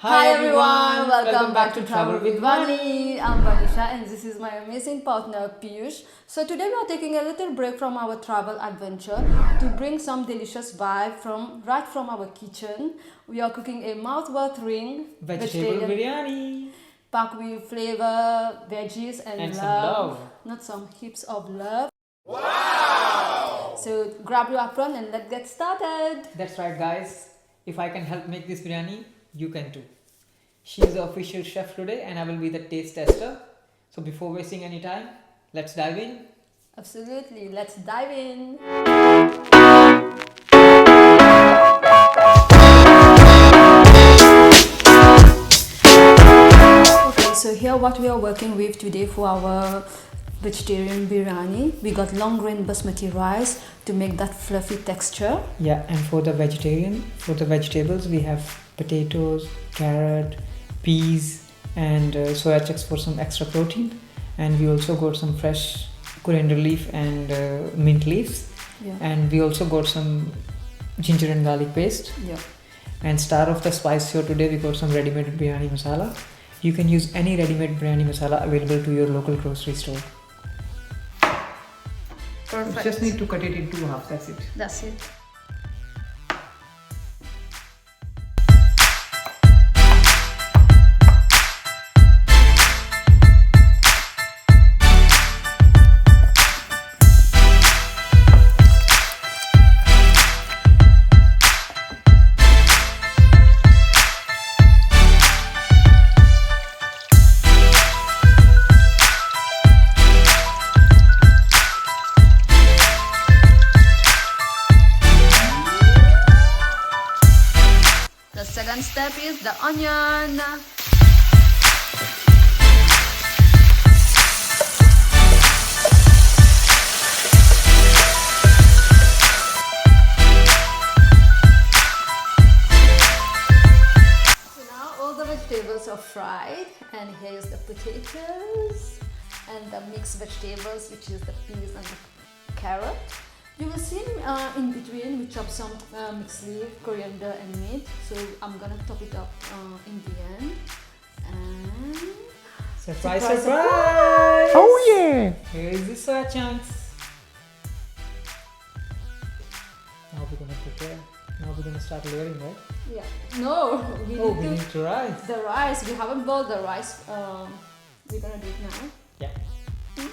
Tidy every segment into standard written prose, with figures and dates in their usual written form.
Hi everyone, welcome back to Travel with Vaani. I'm Vanisha and this is my amazing partner Piyush. So today we are taking a little break from our travel adventure to bring some delicious vibe right from our kitchen. We are cooking a mouth-watering Vegetable biryani packed with flavor, veggies and some love. Not some heaps of love. So grab your apron and let's get started. That's right, guys. If I can help make this biryani, you can too. She is the official chef today, and I will be the taste tester. So before wasting any time, let's dive in. Absolutely, let's dive in. Okay, so here what we are working with today for our vegetarian biryani. We got long grain basmati rice to make that fluffy texture. Yeah, and for the vegetables, we have potatoes, carrot, peas, and soya chunks for some extra protein. And we also got some fresh coriander leaf and mint leaves. Yeah. And we also got some ginger and garlic paste. Yeah. And start off the spice here today, we got some ready-made biryani masala. You can use any ready-made biryani masala available to your local grocery store. Perfect. You just need to cut it into half, that's it. That's it. The second step is the onion. So now all the vegetables are fried, and here is the potatoes and the mixed vegetables, which is the peas and the carrot. You will see in between we chop some mixed leaf, coriander and mint. So I'm gonna top it up in the end. And Surprise, Surprise, surprise! Oh, yeah! Here is the soya chunks. Now we're gonna prepare. Now we're gonna start layering, right? yeah, no, we need to rice. the rice. We haven't boiled the rice. We're gonna do it now. Yeah.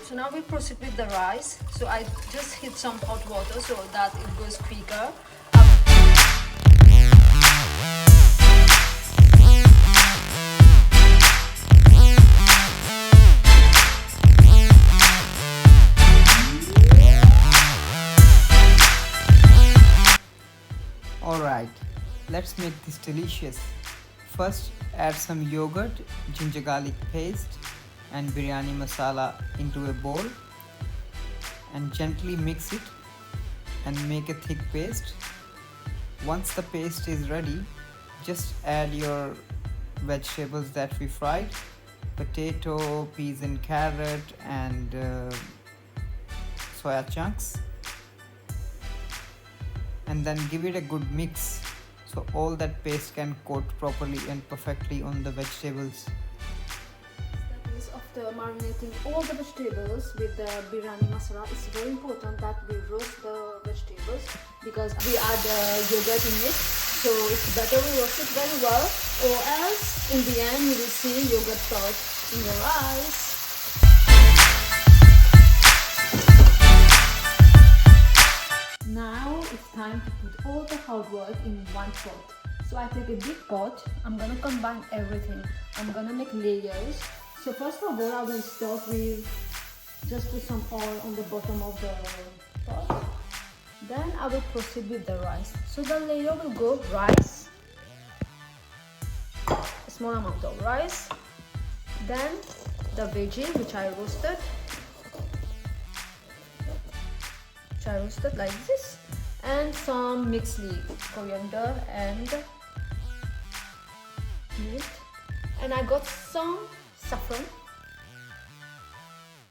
So now we proceed with the rice. So I just hit some hot water so that it goes quicker. Alright, let's make this delicious. First, add some yogurt, ginger garlic paste, and biryani masala into a bowl and gently mix it and make a thick paste. Once the paste is ready, just add your vegetables that we fried, potato, peas and carrot, and soya chunks, and then give it a good mix so all that paste can coat properly and perfectly on the vegetables. After marinating all the vegetables with the biryani masala, it's very important that we roast the vegetables because we add yogurt in it. So it's better we roast it very well, or else in the end you will see yogurt salt in your rice. Now it's time to put all the hard work in one pot. So I take a big pot. I'm gonna combine everything. I'm gonna make layers. So first of all, I will start with just put some oil on the bottom of the pot. Then I will proceed with the rice. So the layer will go rice, a small amount of rice, then the veggie which I roasted like this, and some mixed leaf, coriander and mint, and I got some saffron.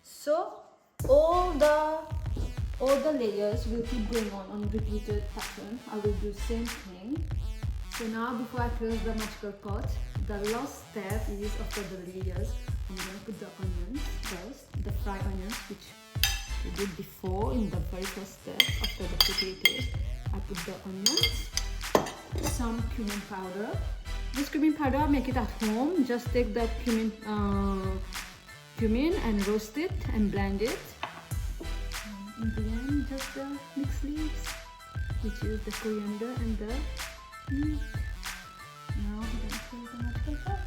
So all the layers will keep going on repeated pattern. I will do same thing. So now before I close the magical pot, the last step is after the layers. I'm gonna put the onions first, the fried onions, which we did before in the very first step. After the potatoes, I put the onions, some cumin powder. This cumin powder, make it at home. Just take the cumin and roast it and blend it. And in the end, just the mixed leaves, which is the coriander and the meat. Now we're gonna create a magical pot.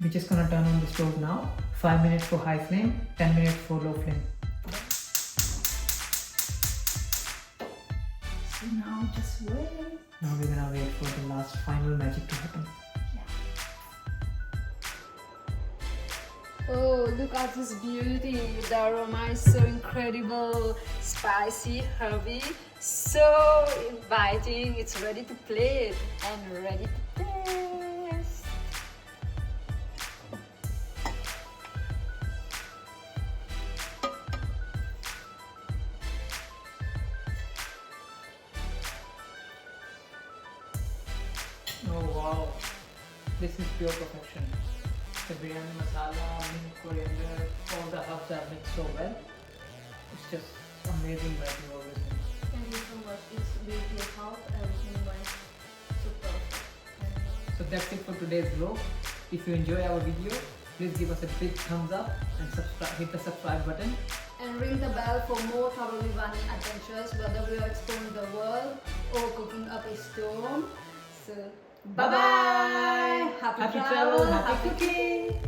We're just gonna turn on the stove now. 5 minutes for high flame, 10 minutes for low flame. So now just wait. Now we're gonna wait for the last final magic to happen. Oh, look at this beauty. The aroma is so incredible, spicy, herby, so inviting. It's ready to plate and ready to taste. Oh wow, this is pure perfection. The biryani masala, mint, coriander, all the herbs are mixed so well. It's just amazing writing everything. Thank you so much. It's with your help, everything went so perfect. So that's it for today's vlog. If you enjoy our video, please give us a big thumbs up and hit the subscribe button. And ring the bell for more travel with Vaani adventures, whether we are exploring the world or cooking up a storm. So, bye bye! Happy travel, happy cooking!